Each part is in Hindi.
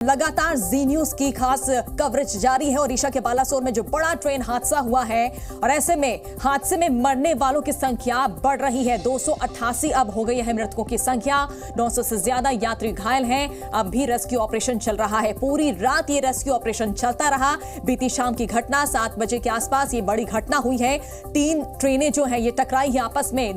लगातार जी न्यूज की खास कवरेज जारी है और ओडिशा के बालासोर में जो बड़ा ट्रेन हादसा हुआ है और ऐसे में हादसे में मरने वालों की संख्या बढ़ रही है। 288 अब हो गई है मृतकों की संख्या। 900 से ज्यादा यात्री घायल हैं। अब भी रेस्क्यू ऑपरेशन चल रहा है। पूरी रात ये रेस्क्यू ऑपरेशन चलता रहा। बीती शाम की घटना 7 बजे के आसपास ये बड़ी घटना हुई है। 3 ट्रेनें जो है ये टकराई है आपस में।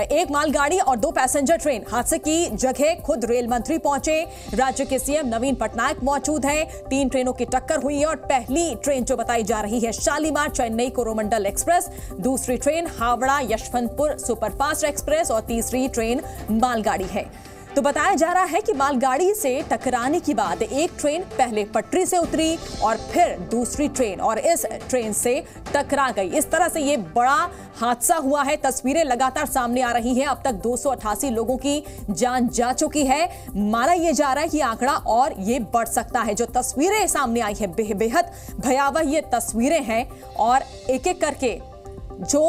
एक मालगाड़ी और 2 पैसेंजर ट्रेन। हादसे की जगह खुद रेल मंत्री पहुंचे। राज्य के सीएम नवीन पटनायक मौजूद हैं। 3 ट्रेनों की टक्कर हुई है और पहली ट्रेन जो बताई जा रही है शालीमार चेन्नई कोरोमंडल एक्सप्रेस, दूसरी train Howrah Yesvantpur superfast express और तीसरी ट्रेन मालगाड़ी है। तो बताया जा रहा है कि मालगाड़ी से टकराने के बाद एक ट्रेन पहले पटरी से उतरी और फिर दूसरी ट्रेन और इस ट्रेन से टकरा गई। इस तरह से ये बड़ा हादसा हुआ है। तस्वीरें लगातार सामने आ रही हैं। अब तक 288 लोगों की जान जा चुकी है। माना यह जा रहा है कि आंकड़ा और ये बढ़ सकता है। जो तस्वीरें सामने आई है बेहद भयावह ये तस्वीरें हैं और एक एक करके जो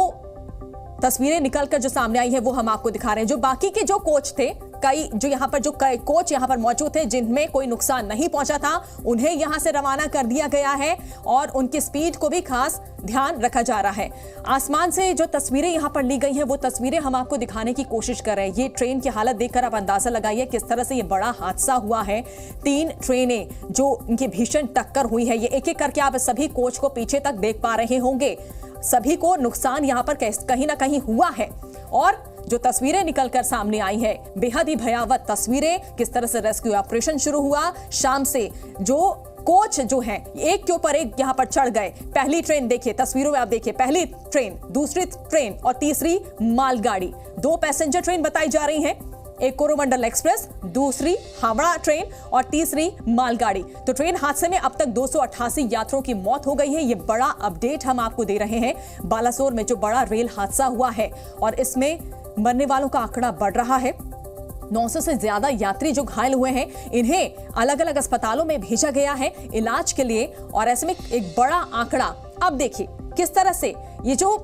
तस्वीरें निकलकर जो सामने आई है वो हम आपको दिखा रहे हैं। जो बाकी के जो कोच थे, कई कोच यहाँ पर मौजूद थे जिनमें कोई नुकसान नहीं पहुंचा था, उन्हें यहां से रवाना कर दिया गया है और उनकी स्पीड को भी खास ध्यान रखा जा रहा है। आसमान से जो तस्वीरें यहां पर ली गई हैं वो तस्वीरें हम आपको दिखाने की कोशिश कर रहे हैं। ये ट्रेन की हालत देखकर आप अंदाजा लगाइए किस तरह से ये बड़ा हादसा हुआ है। 3 ट्रेनें जो इनकी भीषण टक्कर हुई है, ये एक एक करके आप सभी कोच को पीछे तक देख पा रहे होंगे। सभी को नुकसान यहां पर कहीं ना कहीं हुआ है और जो तस्वीरें निकलकर सामने आई है बेहद ही भयावह तस्वीरें। किस तरह से रेस्क्यू ऑपरेशन शुरू हुआ शाम से। जो कोच जो हैं एक के ऊपर एक यहां पर चढ़ गए। पहली ट्रेन देखिए, तस्वीरों में आप देखिए, पहली ट्रेन, दूसरी ट्रेन और तीसरी मालगाड़ी। 2 पैसेंजर ट्रेन बताई जा रही हैं, एक कोरोमंडल एक्सप्रेस, दूसरी हावड़ा ट्रेन और तीसरी मालगाड़ी। तो ट्रेन हादसे में अब तक 288 यात्रियों की मौत हो गई है। ये बड़ा अपडेट हम आपको दे रहे हैं। बालासोर में जो बड़ा रेल हादसा हुआ है और इसमें मरने वालों का आंकड़ा बढ़ रहा है। 900 से ज्यादा यात्री जो घायल हुए हैं, इन्हें अलग अलग अस्पतालों में भेजा गया है इलाज के लिए और ऐसे में एक बड़ा आंकड़ा। अब देखिए किस तरह से ये जो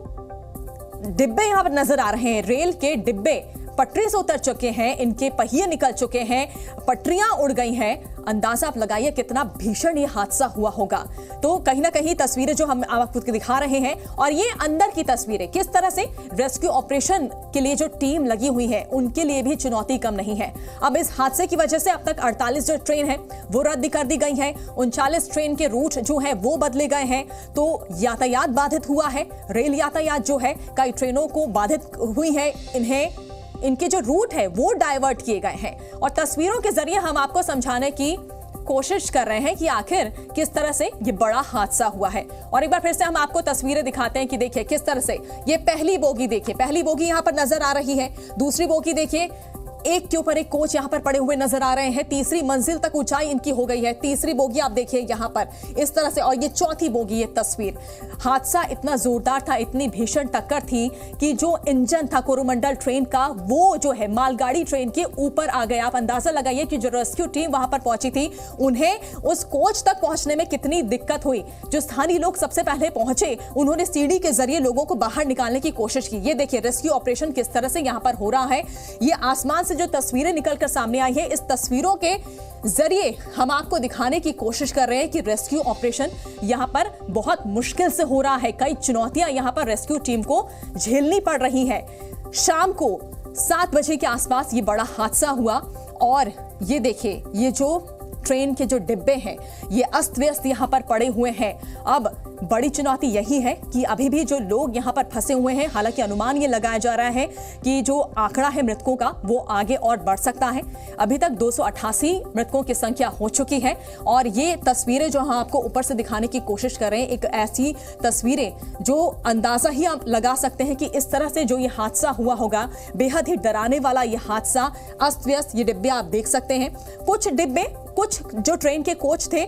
डिब्बे यहां पर नजर आ रहे हैं, रेल के डिब्बे पटरी से उतर चुके हैं, इनके पहिए निकल चुके हैं, पटरियां उड़ गई हैं। अंदाजा आप लगाइए कितना भीषण ये हादसा हुआ होगा। तो कहीं ना कहीं तस्वीरें जो हम आपको दिखा रहे हैं और ये अंदर की तस्वीरें किस तरह से रेस्क्यू ऑपरेशन के लिए जो टीम लगी हुई है उनके लिए भी चुनौती कम नहीं है। अब इस हादसे की वजह से अब तक 48 जो ट्रेन है वो रद्द कर दी गई है। 39 ट्रेन के रूट जो है वो बदले गए हैं। तो यातायात बाधित हुआ है। रेल यातायात जो है कई ट्रेनों को बाधित हुई है। इनके जो रूट है वो डाइवर्ट किए गए हैं और तस्वीरों के जरिए हम आपको समझाने की कोशिश कर रहे हैं कि आखिर किस तरह से ये बड़ा हादसा हुआ है। और एक बार फिर से हम आपको तस्वीरें दिखाते हैं कि देखिए किस तरह से ये पहली बोगी, देखिए पहली बोगी यहां पर नजर आ रही है। दूसरी बोगी देखिए, एक के ऊपर एक कोच यहां पर पड़े हुए नजर आ रहे हैं। तीसरी मंजिल तक ऊंचाई इनकी हो गई है। तीसरी बोगी आप देखिए यहां पर इस तरह से, और ये चौथी बोगी। ये तस्वीर, हादसा इतना जोरदार था, इतनी भीषण टक्कर थी कि जो इंजन था कोरोमंडल ट्रेन का वो जो है मालगाड़ी ट्रेन के ऊपर आ गया। आप अंदाजा लगाइए कि जो रेस्क्यू टीम वहां पर पहुंची थी उन्हें उस कोच तक पहुंचने में कितनी दिक्कत हुई। जो स्थानीय लोग सबसे पहले पहुंचे, उन्होंने सीढ़ी के जरिए लोगों को बाहर निकालने की कोशिश की। ये देखिए रेस्क्यू ऑपरेशन किस तरह से यहां पर हो रहा है। ये आसमान से जो तस्वीरें निकलकर सामने आई है, इस तस्वीरों के जरिए हम आपको दिखाने की कोशिश कर रहे हैं कि रेस्क्यू ऑपरेशन यहां पर बहुत मुश्किल से हो रहा है। कई चुनौतियां यहां पर रेस्क्यू टीम को झेलनी पड़ रही है। शाम को 7 बजे के आसपास ये बड़ा हादसा हुआ और ये देखिए ये जो ट्रेन के जो डिब्बे हैं ये अस्त व्यस्त यहां पर पड़े हुए हैं। अब बड़ी चुनौती यही है कि अभी भी जो लोग यहां पर फंसे हुए हैं, हालांकि अनुमान ये लगाया जा रहा है कि जो आंकड़ा है मृतकों का वो आगे और बढ़ सकता है। अभी तक 288 मृतकों की संख्या हो चुकी है और ये तस्वीरें जो हम आपको ऊपर से दिखाने की कोशिश कर रहे हैं, एक ऐसी तस्वीरें जो अंदाजा ही आप लगा सकते हैं कि इस तरह से जो ये हादसा हुआ होगा, बेहद ही डराने वाला ये हादसा। अस्त व्यस्त ये डिब्बे आप देख सकते हैं। कुछ जो ट्रेन के कोच थे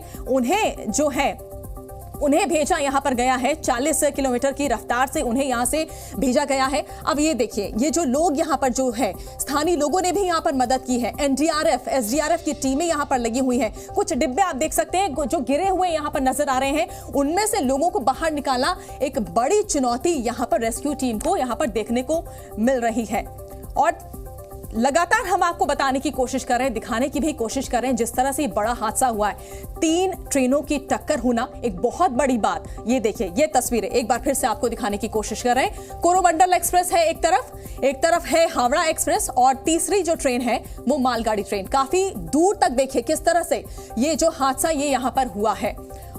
उन्हें भेजा यहां पर गया है। 40 किलोमीटर की रफ्तार से उन्हें यहां से भेजा गया है। अब ये देखिए ये जो लोग यहां पर जो है, स्थानीय लोगों ने भी यहां पर मदद की है। एनडीआरएफ, एसडीआरएफ की टीमें यहां पर लगी हुई हैं। कुछ डिब्बे आप देख सकते हैं जो गिरे हुए यहां पर नजर आ रहे हैं, उनमें से लोगों को बाहर निकालना एक बड़ी चुनौती यहां पर रेस्क्यू टीम को यहां पर देखने को मिल रही है। और लगातार हम आपको बताने की कोशिश कर रहे हैं, दिखाने की भी कोशिश कर रहे हैं जिस तरह से बड़ा हादसा हुआ है। 3 ट्रेनों की टक्कर होना एक बहुत बड़ी बात। ये देखिए, ये तस्वीरें एक बार फिर से आपको दिखाने की कोशिश कर रहे हैं। कोरोमंडल एक्सप्रेस है एक तरफ है हावड़ा एक्सप्रेस, और तीसरी जो ट्रेन है वो मालगाड़ी ट्रेन। काफी दूर तक देखिए किस तरह से ये जो हादसा ये यहां पर हुआ है,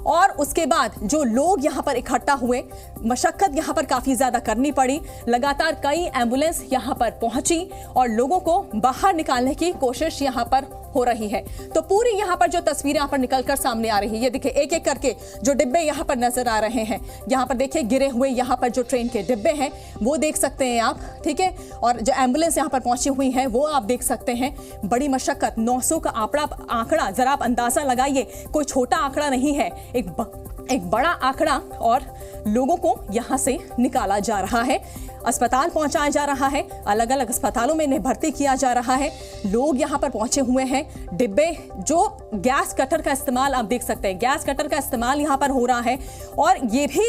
और उसके बाद जो लोग यहां पर इकट्ठा हुए, मशक्कत यहां पर काफी ज्यादा करनी पड़ी। लगातार कई एम्बुलेंस यहां पर पहुंची और लोगों को बाहर निकालने की कोशिश यहां पर हो रही है। तो पूरी यहां पर जो तस्वीरें यहां पर निकलकर सामने आ रही है, ये देखिए एक एक करके जो डिब्बे यहां पर नजर आ रहे हैं। यहां पर देखिए गिरे हुए यहां पर जो ट्रेन के डिब्बे हैं वो देख सकते हैं आप, ठीक है। और जो एम्बुलेंस यहां पर पहुंची हुई है वो आप देख सकते हैं। बड़ी मशक्कत, 900 का आंकड़ा जरा आप अंदाजा लगाइए, कोई छोटा आंकड़ा नहीं है, एक बड़ा आंकड़ा। और लोगों को यहां से निकाला जा रहा है, अस्पताल पहुंचाया जा रहा है, अलग अलग अस्पतालों में इन्हें भर्ती किया जा रहा है। लोग यहां पर पहुंचे हुए हैं। डिब्बे, जो गैस कटर का इस्तेमाल आप देख सकते हैं, गैस कटर का इस्तेमाल यहां पर हो रहा है, और ये भी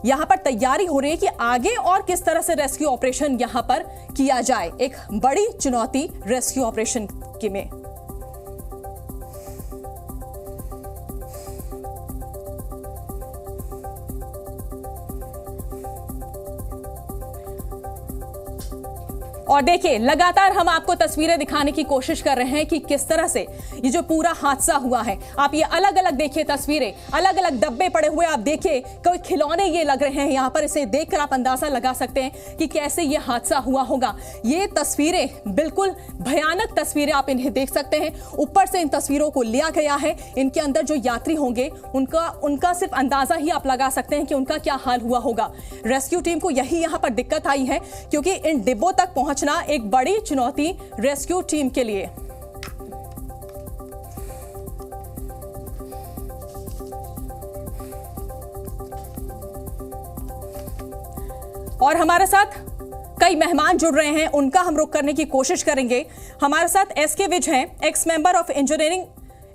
यहां पर तैयारी हो रही है कि आगे और किस तरह से रेस्क्यू ऑपरेशन यहां पर किया जाए। एक बड़ी चुनौती रेस्क्यू ऑपरेशन के में। और देखिए लगातार हम आपको तस्वीरें दिखाने की कोशिश कर रहे हैं कि किस तरह से ये जो पूरा हादसा हुआ है। आप ये अलग अलग देखिए तस्वीरें, अलग अलग डब्बे पड़े हुए आप देखिए, कोई खिलौने ये लग रहे हैं यहाँ पर। इसे देखकर आप अंदाजा लगा सकते हैं कि कैसे ये हादसा हुआ होगा। ये तस्वीरें बिल्कुल भयानक तस्वीरें, आप इन्हें देख सकते हैं। ऊपर से इन तस्वीरों को लिया गया है। इनके अंदर जो यात्री होंगे उनका सिर्फ अंदाजा ही आप लगा सकते हैं कि उनका क्या हाल हुआ होगा। रेस्क्यू टीम को यही यहाँ पर दिक्कत आई है, क्योंकि इन डिब्बों तक पहुंचना एक बड़ी चुनौती रेस्क्यू टीम के लिए। और हमारे साथ कई मेहमान जुड़ रहे हैं, उनका हम रुख करने की कोशिश करेंगे। हमारे साथ एसके विज हैं, x member of engineering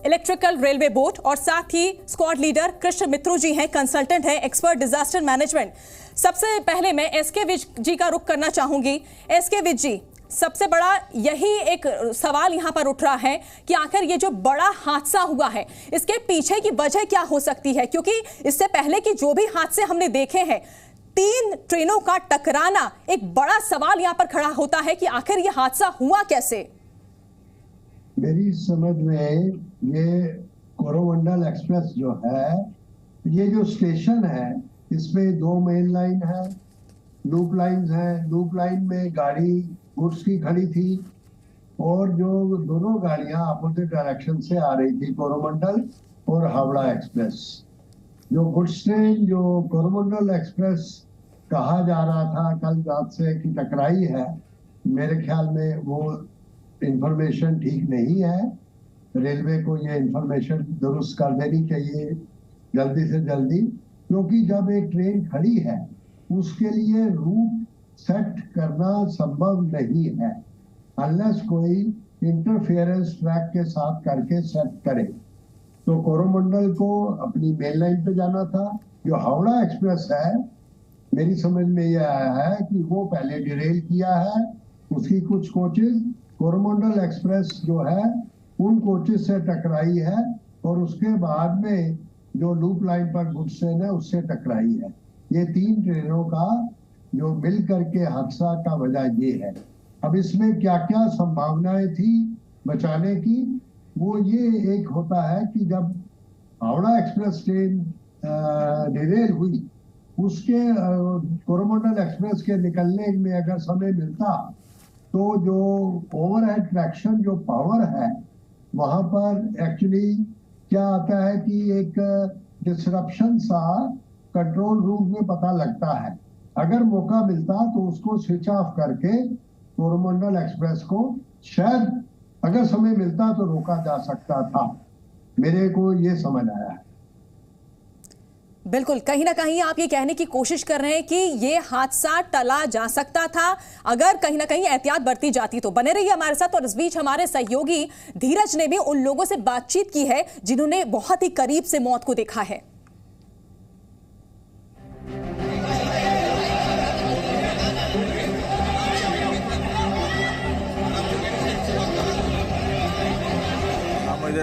electrical railway board, और साथ ही स्क्वाड लीडर कृष्ण मित्रू जी हैं, कंसल्टेंट हैं, एक्सपर्ट डिजास्टर मैनेजमेंट। सबसे पहले मैं एसके विज जी का रुख करना चाहूंगी। एसके विज जी, सबसे बड़ा यही एक सवाल यहां पर उठ रहा है कि आखिर ये जो बड़ा हादसा हुआ है इसके पीछे की वजह क्या हो सकती है, क्योंकि इससे पहले की जो भी हादसे हमने देखे हैं, 3 ट्रेनों का टकराना, एक बड़ा सवाल यहां पर खड़ा होता है कि आखिर ये हादसा हुआ कैसे। मेरी समझ में ये कोरोमंडल एक्सप्रेस जो है, ये जो स्टेशन है इसमें 2 मेन लाइन है, लूप लाइंस है। लूप लाइन में गाड़ी गुड्स की खड़ी थी, और जो दोनों गाड़ियां अपोजिट डायरेक्शन से आ रही थी, कोरोमंडल और हावड़ा एक्सप्रेस। जो गुड्स ट्रेन जो कोरोमंडल एक्सप्रेस कहा जा रहा था कल रात से कि टकराई है, मेरे ख्याल में वो इंफॉर्मेशन ठीक नहीं है। रेलवे को ये इंफॉर्मेशन दुरुस्त कर देनी चाहिए जल्दी से जल्दी, क्योंकि जब एक ट्रेन खड़ी है उसके लिए रूट सेट करना संभव नहीं है अनलेस कोई इंटरफेरेंस ट्रैक के साथ करके सेट करे। तो कोरोमंडल को अपनी मेन लाइन पे जाना था। जो हावड़ा एक्सप्रेस है, मेरी समझ में ये आया है कि वो पहले डिरेल किया है, उसकी कुछ कोचेज कोरोमंडल एक्सप्रेस जो है उन कोचेज से टकराई है, और उसके बाद में जो लूप लाइन पर गुड्स ट्रेन है उससे टकराई है। ये 3 ट्रेनों का जो मिल करके हादसा का वजह ये है। अब इसमें क्या क्या संभावनाएं थी बचाने की, वो ये एक होता है कि जब हावड़ा एक्सप्रेस ट्रेन डिरेल हुई, उसके कोरोमंडल एक्सप्रेस के निकलने में अगर समय मिलता तो जो ओवरहेड ट्रैक्शन जो पावर है वहां पर एक्चुअली क्या आता है कि एक डिसरप्शन सा कंट्रोल रूम में पता लगता है। अगर मौका मिलता तो उसको स्विच ऑफ करके कोरोमंडल एक्सप्रेस को शायद अगर समय मिलता तो रोका जा सकता था। मेरे को ये समझ आया है। बिल्कुल, कहीं ना कहीं आप ये कहने की कोशिश कर रहे हैं कि ये हादसा टला जा सकता था अगर कहीं ना कहीं एहतियात बरती जाती। तो बने रहिए हमारे साथ। और इस बीच हमारे सहयोगी धीरज ने भी उन लोगों से बातचीत की है जिन्होंने बहुत ही करीब से मौत को देखा है।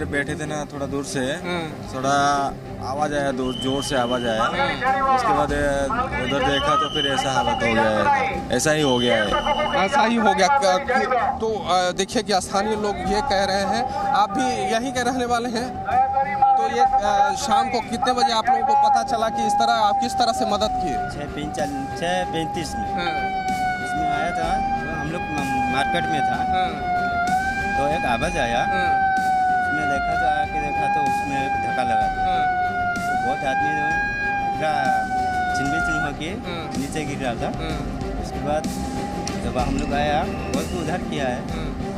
बैठे थे ना थोड़ा दूर से, थोड़ा आवाज आया, जोर से आवाज आया। उसके बाद उधर देखा तो फिर ऐसा हालत हो गया है, ऐसा ही हो गया है। ऐसा ही हो गया। तो देखिए कि स्थानीय लोग ये कह रहे हैं, आप भी यहीं के रहने वाले हैं, तो ये शाम को कितने बजे आप लोगों को पता चला कि इस तरह आप किस तरह से मदद किए? 6:35 में इसमें आया था, हम लोग मार्केट में था, तो एक आवाज आया, उसमें देखा तो उसमें धक्का लगा था, तो बहुत आदमी पूरा चिन्ह होके नीचे गिर रहा था। उसके बाद जब हम लोग आया बहुत उधार किया है,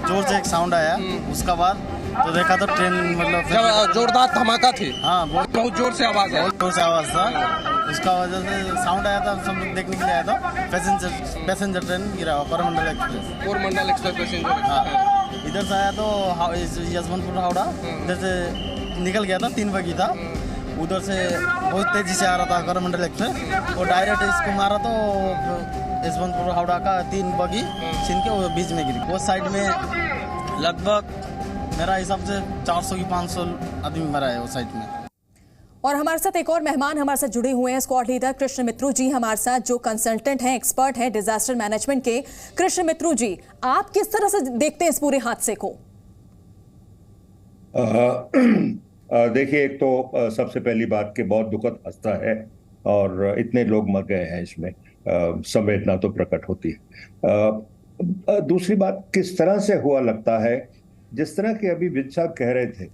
जोर से एक साउंड आया, उसका बाद तो देखा तो ट्रेन मतलब जब जोरदार धमाका थी, हाँ बहुत जोर से आवाज है, बहुत जोर से आवाज था। उसका वजह से साउंड आया था, सब लोग देखने के लिए आया था। पैसेंजर ट्रेन गिरा हुआ, कोरोमंडल एक्सप्रेस पैसेंजर। हाँ, इधर से आया तो यशवंतपुर हावड़ा, इधर से निकल गया था, 3 बगी था, उधर से बहुत तेजी से आ रहा था कोरोमंडल एक्सप्रेस, और डायरेक्ट इसको मारा तो यशवंतपुर हावड़ा का 3 बगी छीन के वो बीच में गिरी। वो साइड में लगभग मेरा हिसाब से 400 की 500 आदमी मरा है वो साइड में। और हमारे साथ एक और मेहमान हमारे साथ जुड़े हुए हैं, स्क्वाड लीडर कृष्ण मित्रू जी हमारे साथ, जो कंसल्टेंट हैं, एक्सपर्ट हैं डिजास्टर मैनेजमेंट के। कृष्ण मित्रू जी, आप किस तरह से देखते हैं इस पूरे हादसे को? देखिए, एक तो सबसे पहली बात कि बहुत दुखद हादसा है और इतने लोग मर गए हैं, इसमें संवेदना तो प्रकट होती है। दूसरी बात, किस तरह से हुआ लगता है, जिस तरह के अभी विज साहब कह रहे थे,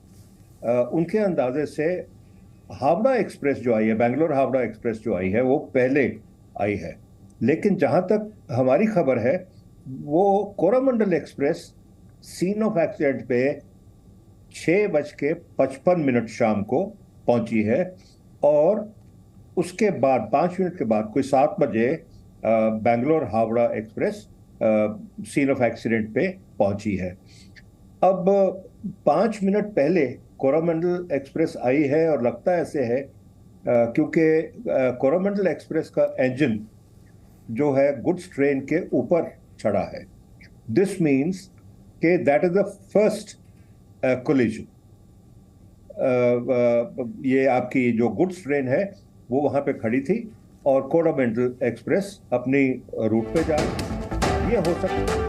उनके अंदाजे से हावड़ा एक्सप्रेस जो आई है, बेंगलोर हावड़ा एक्सप्रेस जो आई है, वो पहले आई है। लेकिन जहां तक हमारी खबर है, वो Coromandel express scene of accident पे 6:55 शाम को पहुंची है, और उसके बाद 5 मिनट के बाद कोई 7 बजे Bangalore Howrah express scene of accident पे पहुंची है। अब 5 मिनट पहले कोरोमंडल एक्सप्रेस आई है, और लगता ऐसे है क्योंकि कोरोमंडल एक्सप्रेस का इंजन जो है गुड्स ट्रेन के ऊपर चढ़ा है। दिस मीन्स कि that is the first collision. ये आपकी जो गुड्स ट्रेन है वो वहां पे खड़ी थी, और कोरोमंडल एक्सप्रेस अपनी रूट पे जा रही। ये हो सकता है।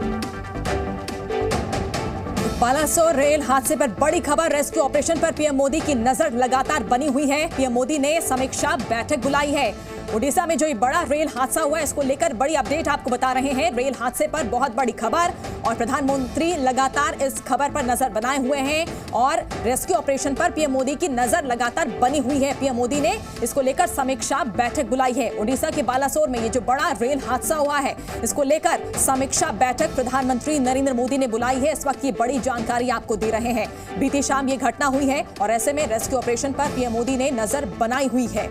बालासोर रेल हादसे पर बड़ी खबर, रेस्क्यू ऑपरेशन पर पीएम मोदी की नजर लगातार बनी हुई है। पीएम मोदी ने समीक्षा बैठक बुलाई है। ओडिशा में जो ये बड़ा रेल हादसा हुआ है, इसको लेकर बड़ी अपडेट आपको बता रहे हैं। रेल हादसे पर बहुत बड़ी खबर, और प्रधानमंत्री लगातार इस खबर पर नजर बनाए हुए हैं, और रेस्क्यू ऑपरेशन पर पीएम मोदी की नजर लगातार बनी हुई है। पीएम मोदी ने इसको लेकर समीक्षा बैठक बुलाई है। ओडिशा के बालासोर में ये जो बड़ा रेल हादसा हुआ है, इसको लेकर समीक्षा बैठक प्रधानमंत्री नरेंद्र मोदी ने बुलाई है। इस वक्त ये बड़ी जानकारी आपको दे रहे हैं। बीती शाम ये घटना हुई है, और ऐसे में रेस्क्यू ऑपरेशन पर पीएम मोदी ने नजर बनाई हुई है।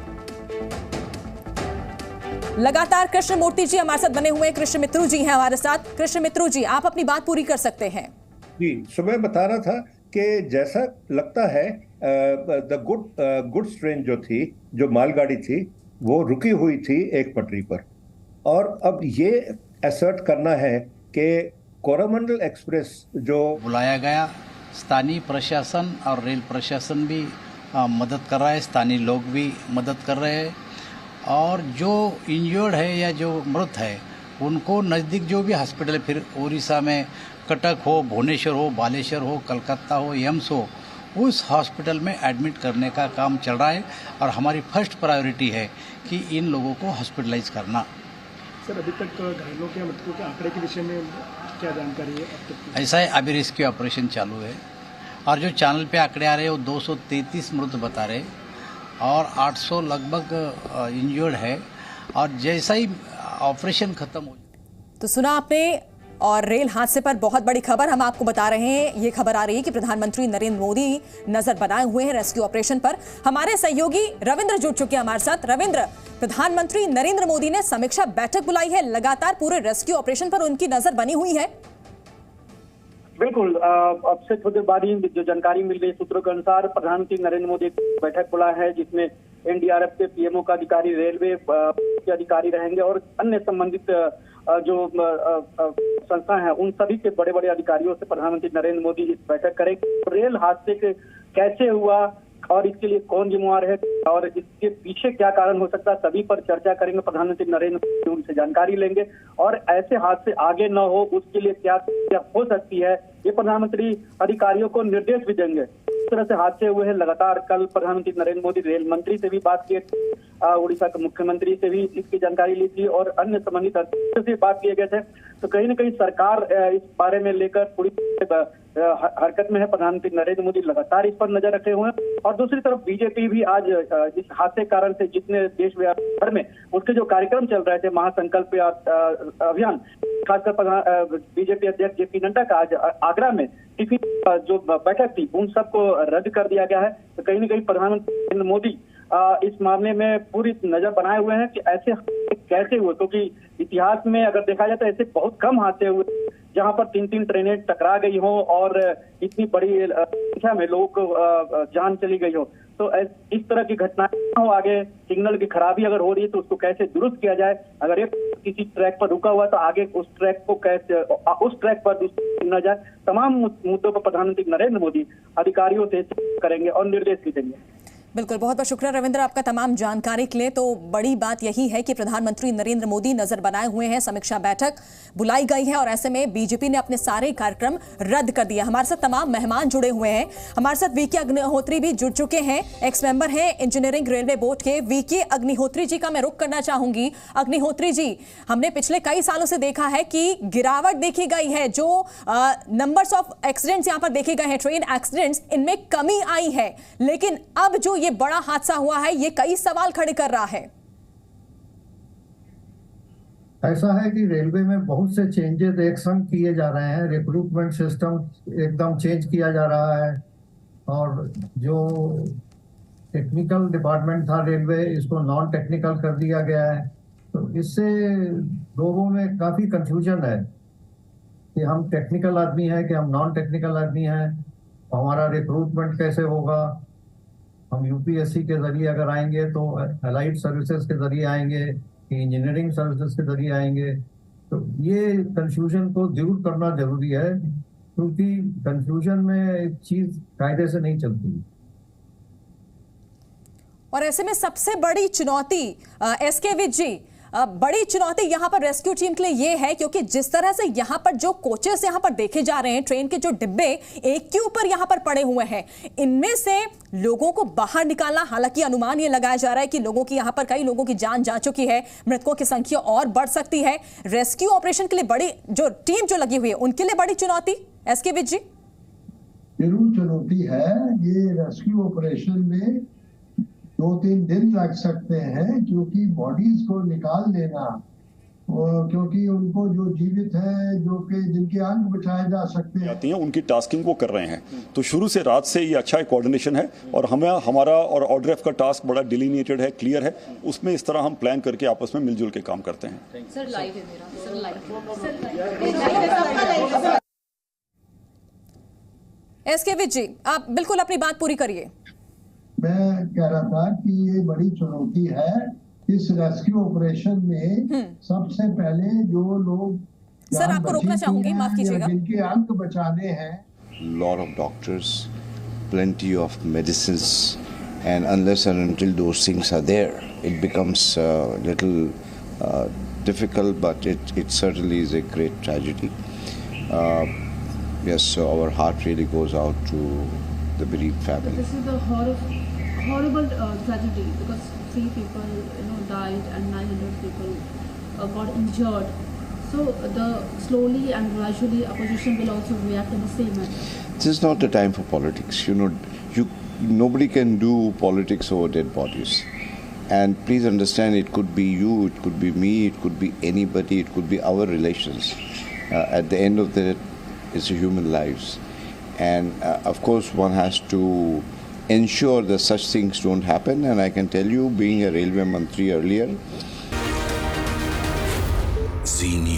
लगातार कृष्ण मूर्ति जी हमारे साथ बने हुए हैं, कृष्ण मित्रू जी हैं हमारे साथ। कृष्ण मित्रू जी, आप अपनी बात पूरी कर सकते हैं। जी, सुबह बता रहा था कि जैसा लगता है द गुड्स ट्रेन जो थी, जो मालगाड़ी थी, वो रुकी हुई थी एक पटरी पर, और अब ये असर्ट करना है कि कोरोमंडल एक्सप्रेस जो बुलाया गया, स्थानीय प्रशासन और रेल प्रशासन भी मदद कर रहा है, स्थानीय लोग भी मदद कर रहे हैं, और जो इंजर्ड है या जो मृत है उनको नज़दीक जो भी हॉस्पिटल, फिर उड़ीसा में कटक हो, भुवनेश्वर हो, बालेश्वर हो, कलकत्ता हो, एम्स हो, उस हॉस्पिटल में एडमिट करने का काम चल रहा है, और हमारी फर्स्ट प्रायोरिटी है कि इन लोगों को हॉस्पिटलाइज करना। सर, अभी तक घायलों के मृतकों के आंकड़े के विषय में क्या जानकारी है अब तक? ऐसा है, अभी रेस्क्यू ऑपरेशन चालू है, और जो चैनल पे आंकड़े आ रहे हैं वो 233 मृत बता रहे, और 800 लगभग इंजर्ड है, और जैसा ही ऑपरेशन खत्म हो। तो सुना आपने, और रेल हादसे पर बहुत बड़ी खबर हम आपको बता रहे हैं। ये खबर आ रही है कि प्रधानमंत्री नरेंद्र मोदी नजर बनाए हुए हैं रेस्क्यू ऑपरेशन पर। हमारे सहयोगी रविंद्र जुड़ चुके हैं हमारे साथ। रविंद्र, प्रधानमंत्री नरेंद्र मोदी ने समीक्षा बैठक बुलाई है, लगातार पूरे रेस्क्यू ऑपरेशन पर उनकी नजर बनी हुई है। बिल्कुल, अब से थोड़ी देर बाद ही जो जानकारी मिल रही सूत्रों के अनुसार प्रधानमंत्री नरेंद्र मोदी बैठक बुलाया है, जिसमें एनडीआरएफ के पीएमओ का अधिकारी, रेलवे के अधिकारी रहेंगे, और अन्य संबंधित जो संस्था है उन सभी के बड़े बड़े अधिकारियों से प्रधानमंत्री नरेंद्र मोदी इस बैठक करेंगे। रेल हादसे के कैसे हुआ और इसके लिए कौन जिम्मेवार है और इसके पीछे क्या कारण हो सकता है, सभी पर चर्चा करेंगे। प्रधानमंत्री नरेंद्र मोदी उनसे जानकारी लेंगे और ऐसे हादसे आगे न हो उसके लिए क्या हो सकती है, ये प्रधानमंत्री अधिकारियों को निर्देश भी देंगे। इस तरह से हादसे हुए हैं लगातार। कल प्रधानमंत्री नरेंद्र मोदी रेल मंत्री से भी बात की, उड़ीसा के मुख्यमंत्री से भी इसकी जानकारी ली थी और अन्य संबंधित अधिकारियों से बात किए गए थे। तो कहीं न कहीं सरकार इस बारे में लेकर पूरी हरकत में है। प्रधानमंत्री नरेंद्र मोदी लगातार इस पर नजर रखे हुए हैं और दूसरी तरफ बीजेपी भी आज इस हादसे के कारण से जितने देश भर में उसके जो कार्यक्रम चल रहे थे, महासंकल्प अभियान, खासकर बीजेपी अध्यक्ष जेपी नड्डा का आज आगरा में टिफिन जो बैठक थी उन सबको रद्द कर दिया गया है। तो कहीं न कहीं प्रधानमंत्री नरेंद्र मोदी इस मामले में पूरी नजर बनाए हुए हैं कि ऐसे कैसे हुए, क्योंकि इतिहास में अगर देखा जाए तो ऐसे बहुत कम हादसे हुए जहां पर 3 ट्रेनें टकरा गई हो और इतनी बड़ी संख्या में लोगों को जान चली गई हो। तो इस तरह की घटनाएं न हो आगे। सिग्नल की खराबी अगर हो रही है तो उसको कैसे दुरुस्त किया जाए, अगर एक किसी ट्रैक पर रुका हुआ तो आगे उस ट्रैक को कैसे उस ट्रैक पर न जाए, तमाम मुद्दों पर प्रधानमंत्री नरेंद्र मोदी अधिकारियों से करेंगे और निर्देश भी देंगे। बिल्कुल, बहुत बहुत शुक्रिया रविंद्र आपका तमाम जानकारी के लिए। तो बड़ी बात यही है कि प्रधानमंत्री नरेंद्र मोदी नजर बनाए हुए हैं, समीक्षा बैठक बुलाई गई है और ऐसे में बीजेपी ने अपने सारे कार्यक्रम रद्द कर दिए। हमारे साथ तमाम मेहमान जुड़े हुए हैं। हमारे साथ वीके अग्निहोत्री भी जुड़ चुके हैं, एक्स मेंबर हैं इंजीनियरिंग रेलवे बोर्ड के। वीके अग्निहोत्री जी का मैं रुख करना चाहूंगी। अग्निहोत्री जी, हमने पिछले कई सालों से देखा है कि गिरावट देखी गई है, जो नंबर्स ऑफ एक्सीडेंट्स यहाँ पर देखे गए हैं, ट्रेन एक्सीडेंट्स, इनमें कमी आई है, लेकिन अब जो ये बड़ा हादसा हुआ है ये कई सवाल खड़े कर रहा है। ऐसा है कि रेलवे में बहुत से चेंजेस एक संग किए जा रहे हैं। रिक्रूटमेंट सिस्टम एकदम चेंज किया जा रहा है और जो टेक्निकल डिपार्टमेंट था रेलवे, इसको नॉन टेक्निकल कर दिया गया है। तो इससे लोगों में काफी कंफ्यूजन है कि हम टेक्निकल आदमी हैं कि हम नॉन टेक्निकल आदमी हैं, हमारा रिक्रूटमेंट कैसे होगा, हम यूपीएससी के जरिए अगर आएंगे तो अलाइड सर्विसेज के जरिए आएंगे कि इंजीनियरिंग सर्विसेज के जरिए आएंगे। तो ये कंफ्यूजन को दूर करना जरूरी है, क्योंकि कंफ्यूजन में एक चीज कायदे से नहीं चलती। और ऐसे में सबसे बड़ी चुनौती एसके विज जी, बड़ी चुनौती यहाँ पर रेस्क्यू टीम के लिए ये है, क्योंकि जिस तरह से यहाँ पर जो कोचेस यहाँ पर देखे जा रहे हैं, ट्रेन के जो डिब्बे एक के ऊपर यहाँ पर पड़े हुए हैं, इनमें से लोगों को बाहर निकालना, हालांकि अनुमान ये लगाया जा रहा है कि लोगों की यहाँ पर कई लोगों की जान जा चुकी है, मृतकों की संख्या और बढ़ सकती है। रेस्क्यू ऑपरेशन के लिए बड़ी जो टीम जो लगी हुई है उनके लिए बड़ी चुनौती एसके विज जी? जरूर चुनौती है। ये रेस्क्यू ऑपरेशन में 2-3 दिन लग सकते हैं, क्योंकि बॉडीज को निकाल लेना, और क्योंकि उनको जो जीवित है, जो कि जिनके अंग बचाए जा सकते हैं, उनकी टास्किंग वो कर रहे हैं। तो शुरू से रात से ये अच्छा कोऑर्डिनेशन है और हमें हमारा और ऑर्डरएफ का टास्क बड़ा डिलीनिएटेड है, क्लियर है। उसमें इस तरह हम प्लान करके आपस में मिलजुल के काम करते हैं। सर लाइव है मेरा, सर लाइव। एसके विज जी, आप बिल्कुल अपनी बात पूरी करिए। मैं कह रहा था कि ये बड़ी चुनौती है इस रेस्क्यू ऑपरेशन में। सबसे पहले जो लोग सर आपको रोकना चाहूंगी, माफ कीजिएगा, जिनके अंग बचाने हैं, lot of doctors, plenty of medicines, and unless and until those things are there, it becomes a little difficult, but it certainly is a great tragedy. Yes, so our heart really goes out to the bereaved family. This is a horrible tragedy, because 3 people died and 900 people got injured. So the slowly and gradually opposition will also react in the same manner. This is not the time for politics. Nobody can do politics over dead bodies. And please understand, it could be you, it could be me, it could be anybody, it could be our relations. At the end of the day, it's human lives. And of course, one has to ensure that such things don't happen. And I can tell you, being a railway mantri earlier, Zee News.